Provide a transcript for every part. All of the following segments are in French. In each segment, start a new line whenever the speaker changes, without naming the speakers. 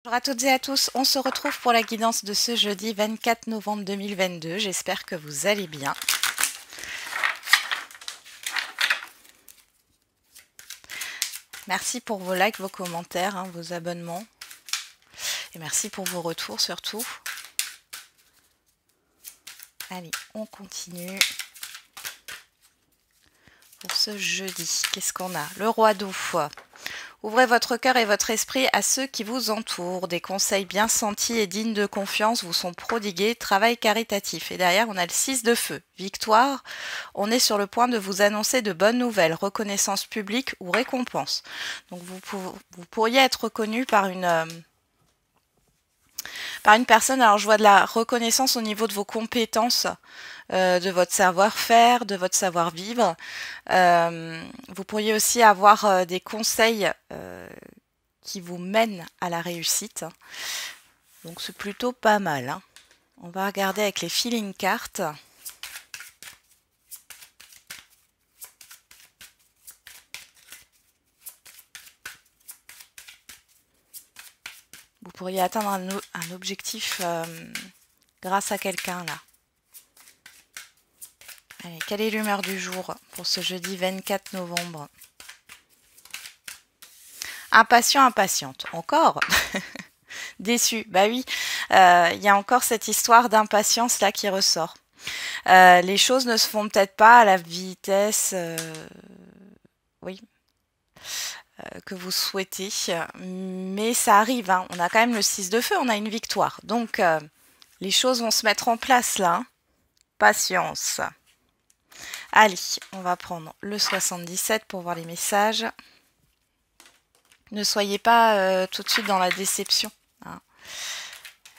Bonjour à toutes et à tous, on se retrouve pour la guidance de ce jeudi 24 novembre 2022. J'espère que vous allez bien. Merci pour vos likes, vos commentaires, vos abonnements. Et merci pour vos retours surtout. Allez, on continue. Pour ce jeudi, qu'est-ce qu'on a? Le roi d'eau. Ouvrez votre cœur et votre esprit à ceux qui vous entourent. Des conseils bien sentis et dignes de confiance vous sont prodigués. Travail caritatif. Et derrière, on a le 6 de feu. Victoire. On est sur le point de vous annoncer de bonnes nouvelles, reconnaissance publique ou récompense. Donc vous pourriez être reconnu par une personne. Alors je vois de la reconnaissance au niveau de vos compétences, de votre savoir-faire, de votre savoir-vivre. Vous pourriez aussi avoir des conseils qui vous mènent à la réussite. Donc c'est plutôt pas mal. On va regarder avec les feeling cards. Vous pourriez atteindre un objectif grâce à quelqu'un là. Allez, quelle est l'humeur du jour pour ce jeudi 24 novembre? Impatient, impatiente. Encore? Déçu. Bah oui, il y a encore cette histoire d'impatience là qui ressort. Les choses ne se font peut-être pas à la vitesse oui, que vous souhaitez, mais ça arrive. On a quand même le 6 de feu, on a une victoire. Donc, les choses vont se mettre en place là. Patience. Allez, on va prendre le 77 pour voir les messages. Ne soyez pas tout de suite dans la déception. Il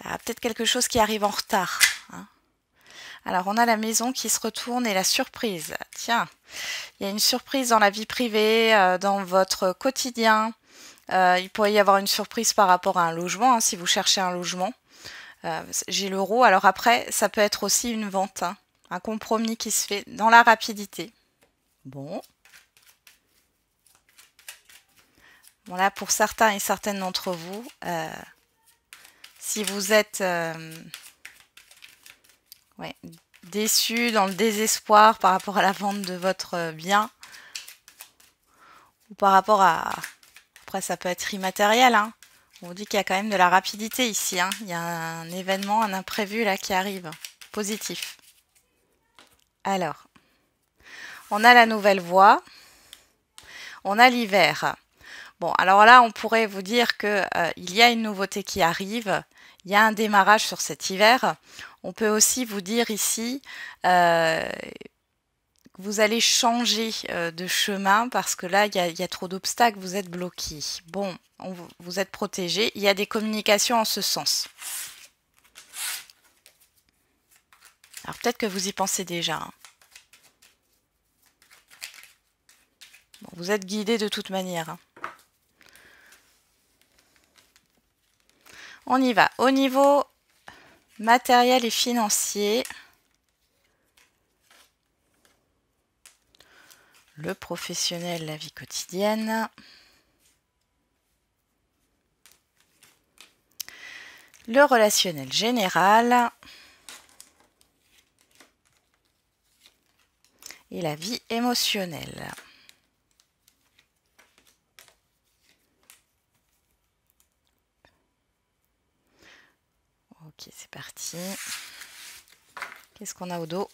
y a peut-être quelque chose qui arrive en retard. Alors, on a la maison qui se retourne et la surprise. Tiens, il y a une surprise dans la vie privée, dans votre quotidien. Il pourrait y avoir une surprise par rapport à un logement, si vous cherchez un logement. J'ai l'euro. Alors après, ça peut être aussi une vente, un compromis qui se fait dans la rapidité. Bon. Bon là, pour certains et certaines d'entre vous, si vous êtes déçu, dans le désespoir par rapport à la vente de votre bien, ou par rapport à... Après, ça peut être immatériel, On vous dit qu'il y a quand même de la rapidité ici, Il y a un événement, un imprévu là qui arrive, positif. Alors, on a la nouvelle voie, on a l'hiver. Bon, alors là, on pourrait vous dire que il y a une nouveauté qui arrive, il y a un démarrage sur cet hiver. On peut aussi vous dire ici que vous allez changer de chemin parce que là, il y a trop d'obstacles, vous êtes bloqué. Bon, vous êtes protégé, il y a des communications en ce sens. Alors peut-être que vous y pensez déjà. Bon, vous êtes guidé de toute manière. On y va. Au niveau matériel et financier, le professionnel, la vie quotidienne, le relationnel général et la vie émotionnelle. Ok, c'est parti. Qu'est-ce qu'on a au dos?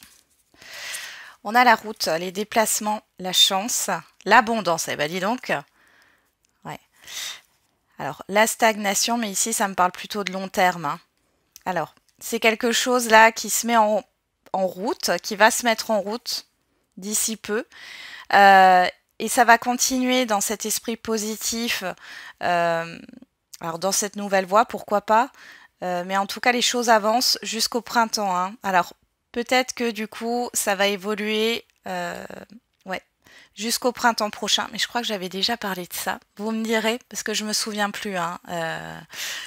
On a la route, les déplacements, la chance, l'abondance. Eh ben dis donc. Ouais. Alors, la stagnation, mais ici, ça me parle plutôt de long terme. Alors, c'est quelque chose là qui se met en route, qui va se mettre en route d'ici peu. Et ça va continuer dans cet esprit positif. Alors, dans cette nouvelle voie, pourquoi pas. Mais en tout cas, les choses avancent jusqu'au printemps. Alors, peut-être que du coup, ça va évoluer jusqu'au printemps prochain. Mais je crois que j'avais déjà parlé de ça. Vous me direz, parce que je me souviens plus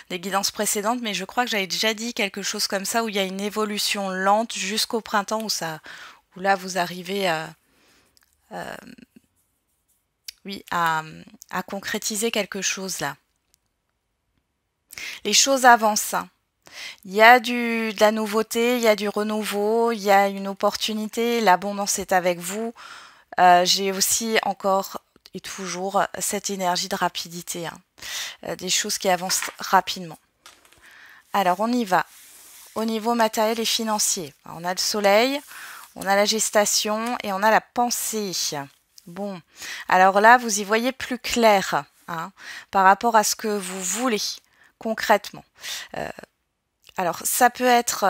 des guidances précédentes, mais je crois que j'avais déjà dit quelque chose comme ça, où il y a une évolution lente jusqu'au printemps, où là, vous arrivez à concrétiser quelque chose là. Les choses avancent. Il y a de la nouveauté, il y a du renouveau, il y a une opportunité, l'abondance est avec vous. J'ai aussi encore et toujours cette énergie de rapidité, hein. Des choses qui avancent rapidement. Alors on y va. Au niveau matériel et financier, on a le soleil, on a la gestation et on a la pensée. Bon, alors là, vous y voyez plus clair, hein, par rapport à ce que vous voulez concrètement. Alors, ça peut être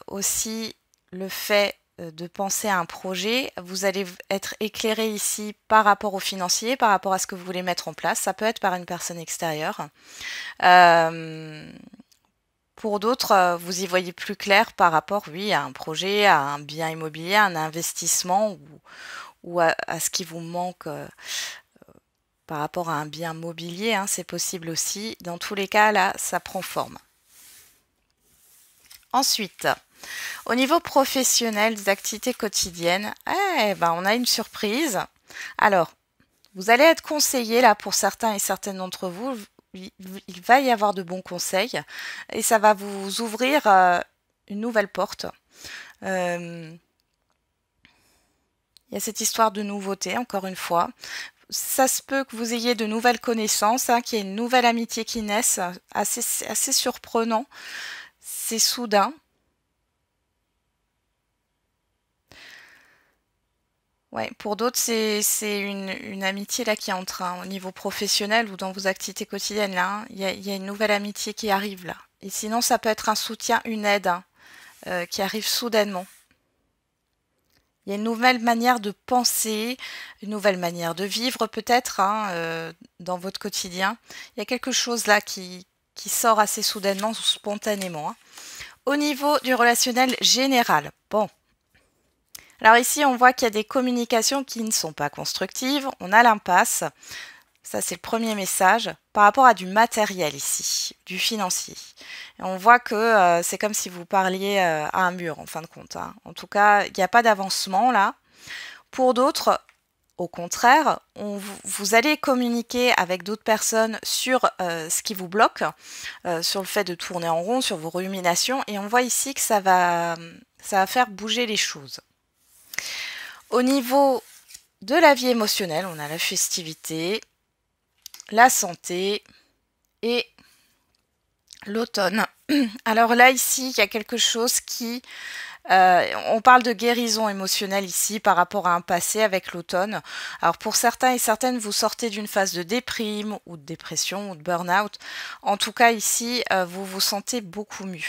aussi le fait de penser à un projet. Vous allez être éclairé ici par rapport au financier, par rapport à ce que vous voulez mettre en place. Ça peut être par une personne extérieure. Pour d'autres, vous y voyez plus clair par rapport, oui, à un projet, à un bien immobilier, à un investissement ou à ce qui vous manque par rapport à un bien mobilier, hein, c'est possible aussi. Dans tous les cas, là, ça prend forme. Ensuite, au niveau professionnel des activités quotidiennes, on a une surprise. Alors, vous allez être conseillé là pour certains et certaines d'entre vous. Il va y avoir de bons conseils et ça va vous ouvrir une nouvelle porte. Il y a cette histoire de nouveauté, encore une fois. Ça se peut que vous ayez de nouvelles connaissances, hein, qu'il y ait une nouvelle amitié qui naisse, assez surprenant. C'est soudain. Ouais, pour d'autres, c'est une amitié là qui est en train, au niveau professionnel ou dans vos activités quotidiennes là, hein, il y a une nouvelle amitié qui arrive là. Et sinon, ça peut être un soutien, une aide, hein, qui arrive soudainement. Il y a une nouvelle manière de penser, une nouvelle manière de vivre peut-être, hein, dans votre quotidien. Il y a quelque chose là qui sort assez soudainement, spontanément, hein. Au niveau du relationnel général, bon. Alors ici, on voit qu'il y a des communications qui ne sont pas constructives. On a l'impasse. Ça, c'est le premier message par rapport à du matériel ici, du financier. Et on voit que c'est comme si vous parliez à un mur, en fin de compte, hein. En tout cas, il n'y a pas d'avancement là. Pour d'autres, au contraire, vous allez communiquer avec d'autres personnes sur ce qui vous bloque, sur le fait de tourner en rond, sur vos ruminations. Et on voit ici que ça va faire bouger les choses. Au niveau de la vie émotionnelle, on a la festivité, la santé et l'automne. Alors là, ici, il y a quelque chose qui... on parle de guérison émotionnelle ici par rapport à un passé avec l'automne. Alors pour certains et certaines, vous sortez d'une phase de déprime ou de dépression ou de burn-out. En tout cas ici, vous vous sentez beaucoup mieux.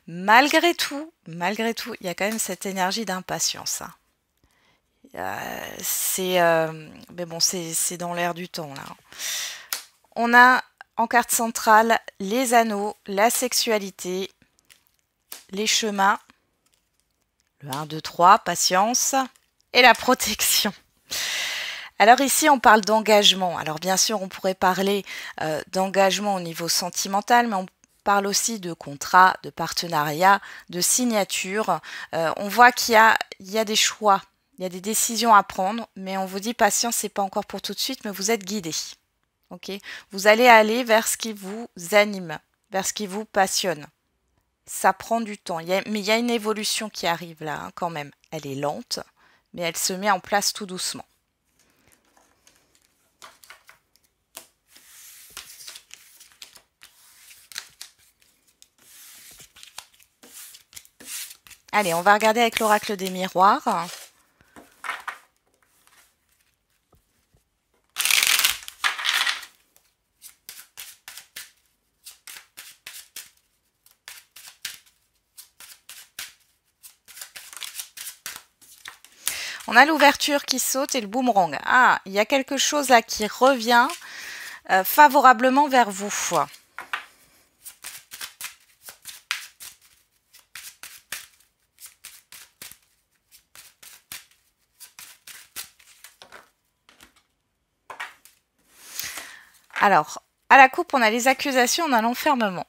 Malgré tout, il y a quand même cette énergie d'impatience, hein. Mais bon, c'est dans l'air du temps là. On a en carte centrale les anneaux, la sexualité, les chemins, le 1, 2, 3, patience et la protection. Alors ici, on parle d'engagement. Alors bien sûr, on pourrait parler d'engagement au niveau sentimental, mais on parle aussi de contrat, de partenariat, de signature. On voit qu'il y a des choix. Il y a des décisions à prendre, mais on vous dit patience, c'est pas encore pour tout de suite, mais vous êtes guidé. Ok, vous allez aller vers ce qui vous anime, vers ce qui vous passionne. Ça prend du temps, mais il y a une évolution qui arrive là, hein, quand même. Elle est lente, mais elle se met en place tout doucement. Allez, on va regarder avec l'oracle des miroirs. On a l'ouverture qui saute et le boomerang. Ah, il y a quelque chose là qui revient favorablement vers vous. Alors, à la coupe, on a les accusations, on a l'enfermement.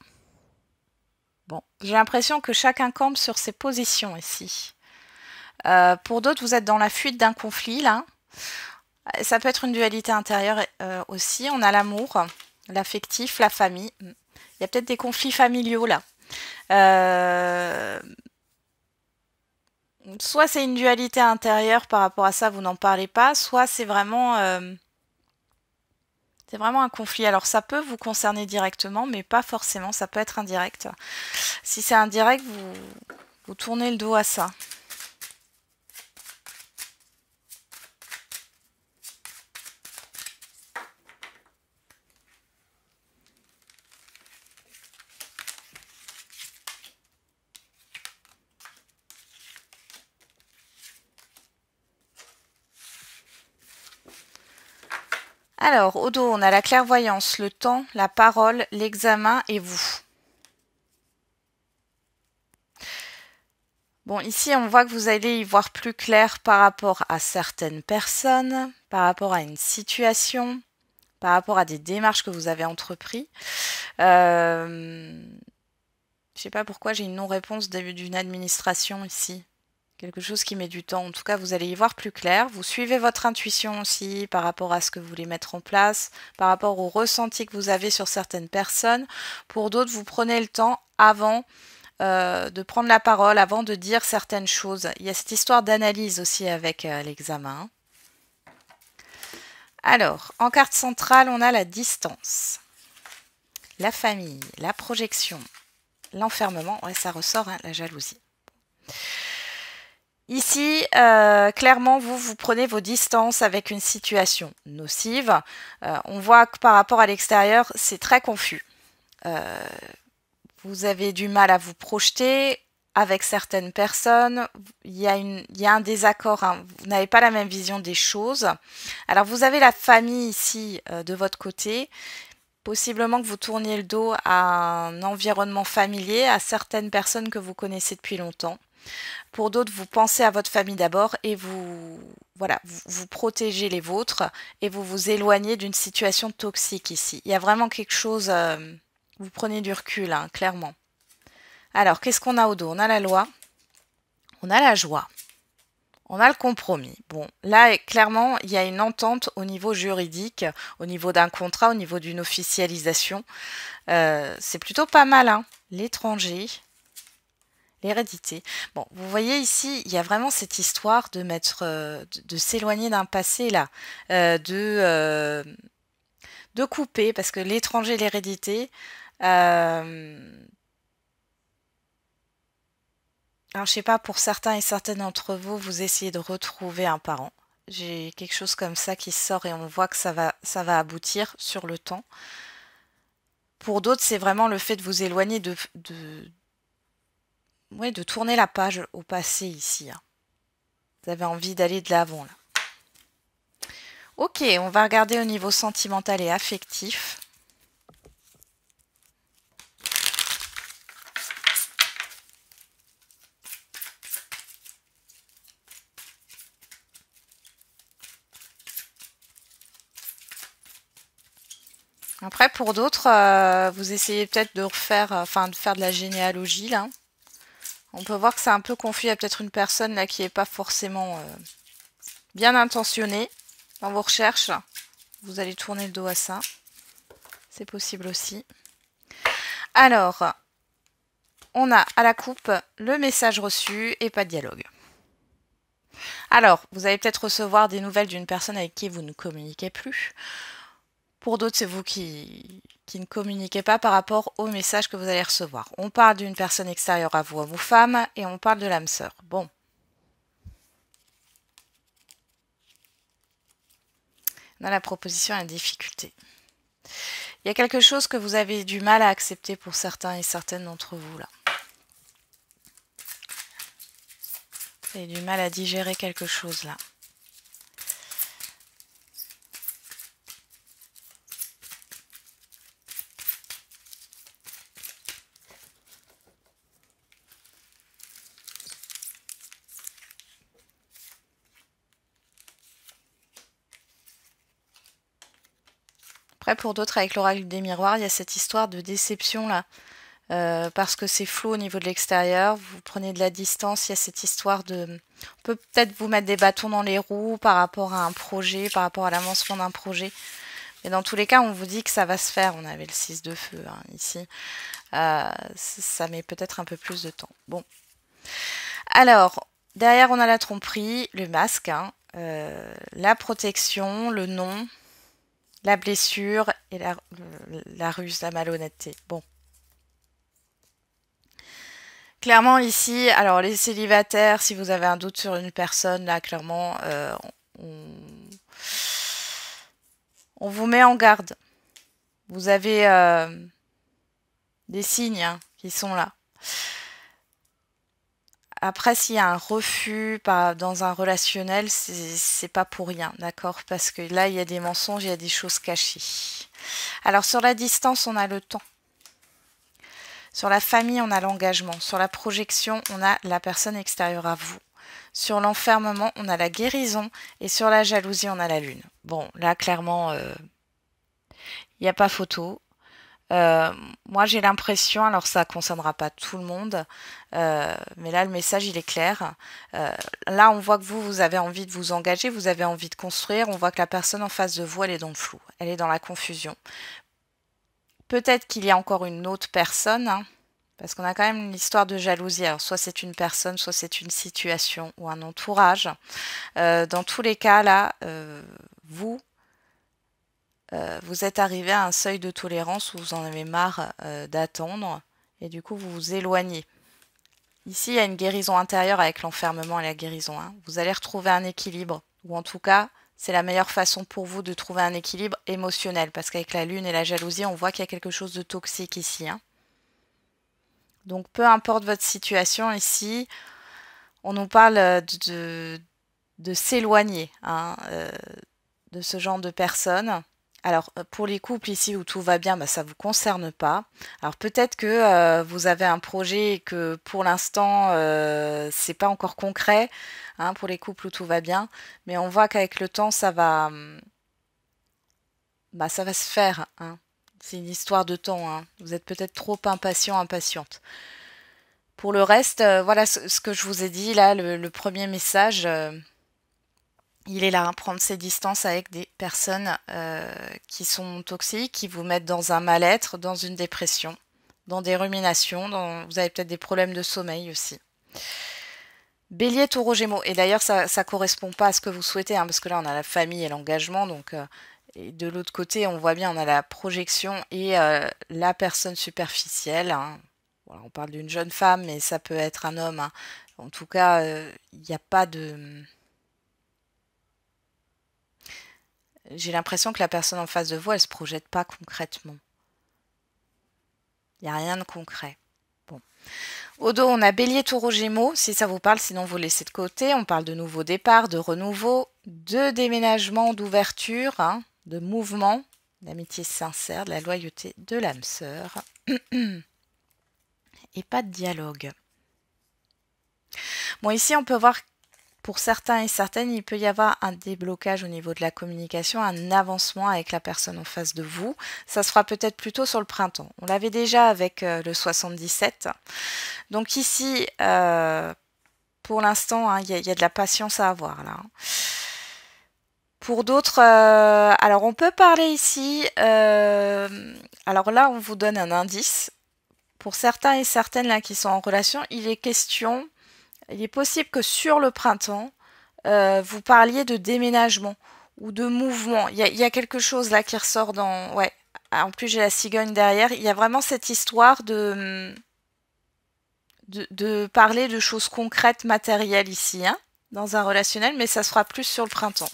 Bon, j'ai l'impression que chacun campe sur ses positions ici. Pour d'autres, vous êtes dans la fuite d'un conflit, là. Ça peut être une dualité intérieure aussi. On a l'amour, l'affectif, la famille. Il y y a peut-être des conflits familiaux là. Euh, Soit c'est une dualité intérieure par rapport à ça, vous n'en parlez pas, soit c'est vraiment un conflit. Alors ça peut vous concerner directement, mais pas forcément, ça peut être indirect. Si c'est indirect, vous tournez le dos à ça. Alors, au dos, on a la clairvoyance, le temps, la parole, l'examen et vous. Bon, ici, on voit que vous allez y voir plus clair par rapport à certaines personnes, par rapport à une situation, par rapport à des démarches que vous avez entreprises. Je sais pas pourquoi j'ai une non-réponse d'une administration ici. Quelque chose qui met du temps. En tout cas, vous allez y voir plus clair. Vous suivez votre intuition aussi par rapport à ce que vous voulez mettre en place, par rapport au ressenti que vous avez sur certaines personnes. Pour d'autres, vous prenez le temps avant de prendre la parole, avant de dire certaines choses. Il y a cette histoire d'analyse aussi avec l'examen. Alors, en carte centrale, on a la distance, la famille, la projection, l'enfermement. Ouais, ça ressort, hein, la jalousie. Ici, clairement, vous prenez vos distances avec une situation nocive. On voit que par rapport à l'extérieur, c'est très confus. Vous avez du mal à vous projeter avec certaines personnes. Il y a un désaccord. Hein. Vous n'avez pas la même vision des choses. Alors, vous avez la famille ici de votre côté. Possiblement que vous tourniez le dos à un environnement familier, à certaines personnes que vous connaissez depuis longtemps. Pour d'autres, vous pensez à votre famille d'abord et vous protégez les vôtres et vous vous éloignez d'une situation toxique ici. Il y a vraiment quelque chose, vous prenez du recul, hein, clairement. Alors, qu'est-ce qu'on a au dos? On a la loi, on a la joie, on a le compromis. Bon, là, clairement, il y a une entente au niveau juridique, au niveau d'un contrat, au niveau d'une officialisation. C'est plutôt pas mal, hein. L'étranger. L'hérédité. Bon, vous voyez ici, il y a vraiment cette histoire de de s'éloigner d'un passé là, de couper, parce que l'étranger, l'hérédité. Alors, je sais pas, pour certains et certaines d'entre vous, vous essayez de retrouver un parent. J'ai quelque chose comme ça qui sort et on voit que ça va aboutir sur le temps. Pour d'autres, c'est vraiment le fait de vous éloigner de tourner la page au passé ici. Hein. Vous avez envie d'aller de l'avant là. Ok, on va regarder au niveau sentimental et affectif. Après, pour d'autres, vous essayez peut-être de refaire, de faire de la généalogie là. On peut voir que c'est un peu confus. Il y a peut-être une personne là qui n'est pas forcément bien intentionnée dans vos recherches. Vous allez tourner le dos à ça. C'est possible aussi. Alors, on a à la coupe le message reçu et pas de dialogue. Alors, vous allez peut-être recevoir des nouvelles d'une personne avec qui vous ne communiquez plus. Pour d'autres, c'est vous qui ne communiquez pas par rapport au message que vous allez recevoir. On parle d'une personne extérieure à vous femmes, et on parle de l'âme sœur. Bon. On a la proposition et la difficulté. Il y a quelque chose que vous avez du mal à accepter pour certains et certaines d'entre vous, là. Vous avez du mal à digérer quelque chose, là. Après, pour d'autres, avec l'oracle des miroirs, il y a cette histoire de déception là, parce que c'est flou au niveau de l'extérieur. Vous prenez de la distance, il y a cette histoire de... On peut peut-être vous mettre des bâtons dans les roues par rapport à un projet, par rapport à l'avancement d'un projet. Et dans tous les cas, on vous dit que ça va se faire. On avait le 6 de feu hein, ici. Ça met peut-être un peu plus de temps. Bon. Alors, derrière, on a la tromperie, le masque, hein, la protection, le nom, la blessure et la ruse, la malhonnêteté. Bon. Clairement ici, alors les célibataires, si vous avez un doute sur une personne, là clairement, on vous met en garde. Vous avez des signes hein, qui sont là. Après, s'il y a un refus dans un relationnel, c'est pas pour rien, d'accord? Parce que là, il y a des mensonges, il y a des choses cachées. Alors sur la distance, on a le temps. Sur la famille, on a l'engagement. Sur la projection, on a la personne extérieure à vous. Sur l'enfermement, on a la guérison. Et sur la jalousie, on a la lune. Bon, là, clairement, il n'y a pas photo. Moi, j'ai l'impression, alors ça ne concernera pas tout le monde, mais là, le message, il est clair. Là, on voit que vous avez envie de vous engager, vous avez envie de construire. On voit que la personne en face de vous, elle est dans le flou. Elle est dans la confusion. Peut-être qu'il y a encore une autre personne, hein, parce qu'on a quand même l'histoire de jalousie. Alors, soit c'est une personne, soit c'est une situation ou un entourage. Dans tous les cas, là, vous êtes arrivé à un seuil de tolérance où vous en avez marre d'attendre et du coup, vous vous éloignez. Ici, il y a une guérison intérieure avec l'enfermement et la guérison. Hein. Vous allez retrouver un équilibre, ou en tout cas, c'est la meilleure façon pour vous de trouver un équilibre émotionnel, parce qu'avec la lune et la jalousie, on voit qu'il y a quelque chose de toxique ici. Hein. Donc, peu importe votre situation ici, on nous parle de s'éloigner hein, de ce genre de personnes. Alors, pour les couples ici où tout va bien, bah, ça ne vous concerne pas. Alors, peut-être que vous avez un projet et que pour l'instant, c'est pas encore concret hein, pour les couples où tout va bien. Mais on voit qu'avec le temps, ça va se faire. Hein. C'est une histoire de temps. Hein. Vous êtes peut-être trop impatient, impatiente. Pour le reste, voilà ce que je vous ai dit là, le premier message. Il est là, hein, prendre ses distances avec des personnes qui sont toxiques, qui vous mettent dans un mal-être, dans une dépression, dans des ruminations, vous avez peut-être des problèmes de sommeil aussi. Bélier, Taureau, Gémeaux. Et d'ailleurs, ça ne correspond pas à ce que vous souhaitez, hein, parce que là, on a la famille et l'engagement. Donc, et de l'autre côté, on voit bien, on a la projection et la personne superficielle. Hein. Voilà, on parle d'une jeune femme, mais ça peut être un homme. Hein. En tout cas, il n'y a pas de... J'ai l'impression que la personne en face de vous, elle se projette pas concrètement. Il n'y a rien de concret. Bon. Au dos, on a Bélier, Taureau, Gémeaux. Si ça vous parle, sinon vous laissez de côté. On parle de nouveau départ, de renouveau, de déménagement, d'ouverture, hein, de mouvement, d'amitié sincère, de la loyauté, de l'âme sœur. Et pas de dialogue. Bon, ici, on peut voir pour certains et certaines, il peut y avoir un déblocage au niveau de la communication, un avancement avec la personne en face de vous. Ça se fera peut-être plutôt sur le printemps. On l'avait déjà avec le 77. Donc ici, pour l'instant, hein, y a de la patience à avoir là. Pour d'autres, alors on peut parler ici, alors là on vous donne un indice. Pour certains et certaines là qui sont en relation, il est possible que sur le printemps, vous parliez de déménagement ou de mouvement. Il y a quelque chose là qui ressort dans... Ouais. En plus, j'ai la cigogne derrière. Il y a vraiment cette histoire de parler de choses concrètes, matérielles ici, hein, dans un relationnel, mais ça se fera plus sur le printemps.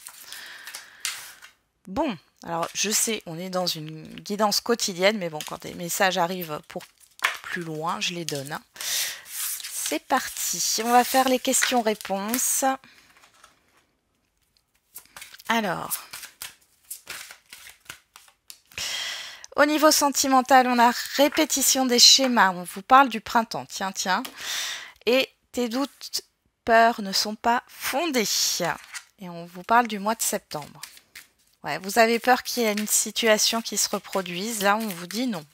Bon, alors je sais, on est dans une guidance quotidienne, mais bon, quand des messages arrivent pour plus loin, je les donne. Hein. C'est parti. On va faire les questions-réponses. Alors, au niveau sentimental, on a répétition des schémas. On vous parle du printemps. Tiens, tiens. Et tes doutes, peurs ne sont pas fondés. Et on vous parle du mois de septembre. Ouais, vous avez peur qu'il y ait une situation qui se reproduise. Là, on vous dit non.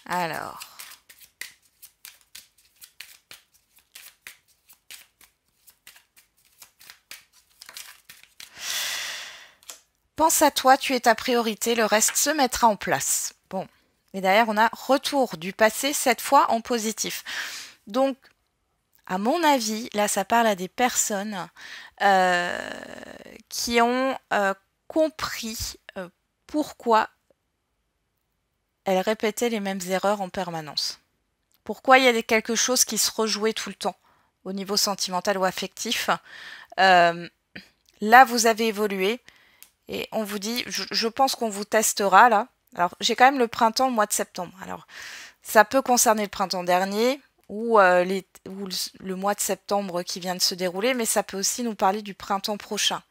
Alors. pense à toi, tu es ta priorité, le reste se mettra en place. Bon. Et derrière, on a retour du passé, cette fois en positif. Donc, à mon avis, là, ça parle à des personnes qui ont compris pourquoi elles répétaient les mêmes erreurs en permanence. Pourquoi il y a quelque chose qui se rejouait tout le temps au niveau sentimental ou affectif. Là, vous avez évolué et on vous dit, je pense qu'on vous testera là. Alors, j'ai quand même le printemps, le mois de septembre. Alors, ça peut concerner le printemps dernier ou le mois de septembre qui vient de se dérouler, mais ça peut aussi nous parler du printemps prochain.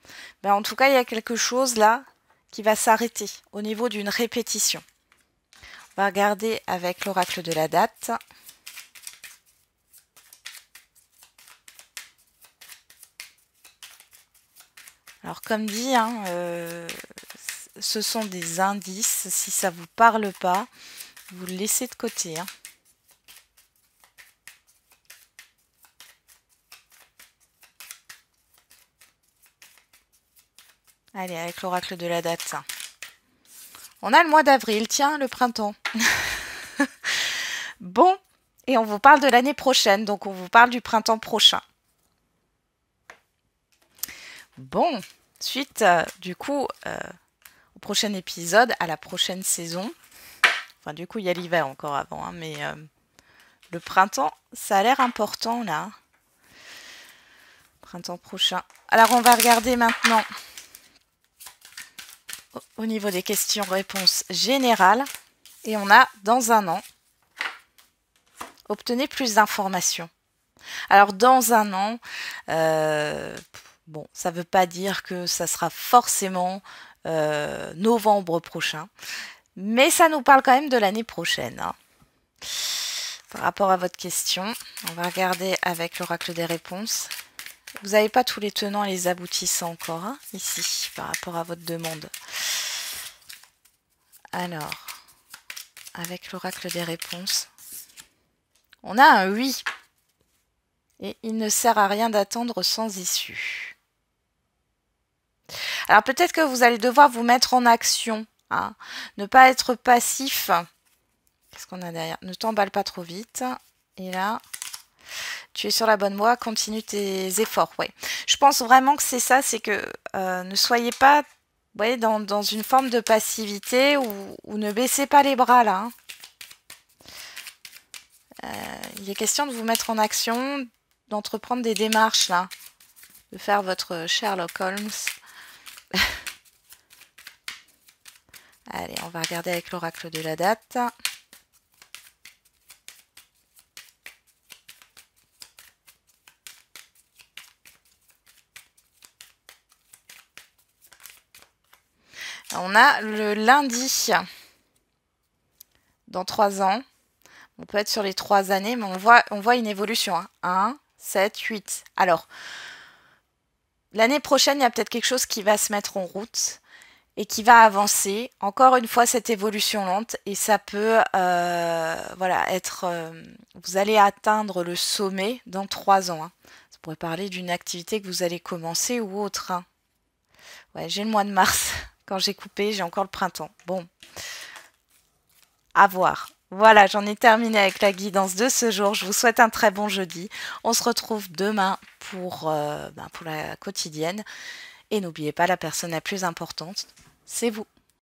Ben, en tout cas, il y a quelque chose là qui va s'arrêter au niveau d'une répétition. On va regarder avec l'oracle de la date. Alors comme dit, hein, ce sont des indices. Si ça ne vous parle pas, vous le laissez de côté. Hein. Allez, avec l'oracle de la date. On a le mois d'avril, tiens, le printemps. Bon, et on vous parle de l'année prochaine, donc on vous parle du printemps prochain. Bon, suite du coup au prochain épisode, à la prochaine saison. Enfin, du coup, il y a l'hiver encore avant, hein, mais le printemps, ça a l'air important là. Printemps prochain. Alors, on va regarder maintenant au niveau des questions-réponses générales. Et on a dans un an, obtenez plus d'informations. Alors, dans un an, bon, ça ne veut pas dire que ça sera forcément novembre prochain, mais ça nous parle quand même de l'année prochaine. Hein. Par rapport à votre question, on va regarder avec l'oracle des réponses. Vous n'avez pas tous les tenants et les aboutissants encore, hein, ici, par rapport à votre demande. Alors, avec l'oracle des réponses, on a un oui. Et il ne sert à rien d'attendre sans issue. Alors peut-être que vous allez devoir vous mettre en action. Hein. Ne pas être passif. Qu'est-ce qu'on a derrière? Ne t'emballe pas trop vite. Et là, tu es sur la bonne voie. Continue tes efforts. Ouais. Je pense vraiment que c'est ça. C'est que ne soyez pas dans une forme de passivité ou ne baissez pas les bras là. Hein. Il est question de vous mettre en action, d'entreprendre des démarches là, de faire votre Sherlock Holmes. Allez, on va regarder avec l'oracle de la date. On a le lundi dans 3 ans. On peut être sur les 3 années, mais on voit une évolution. Hein. 1, 7, 8. Alors, l'année prochaine, il y a peut-être quelque chose qui va se mettre en route et qui va avancer. Encore une fois, cette évolution lente. Et ça peut être... vous allez atteindre le sommet dans 3 ans. Hein. Ça pourrait parler d'une activité que vous allez commencer ou autre. Hein. Ouais, j'ai le mois de mars. Quand j'ai coupé, j'ai encore le printemps. Bon, à voir. Voilà, j'en ai terminé avec la guidance de ce jour. Je vous souhaite un très bon jeudi. On se retrouve demain pour la quotidienne. Et n'oubliez pas, la personne la plus importante, c'est vous.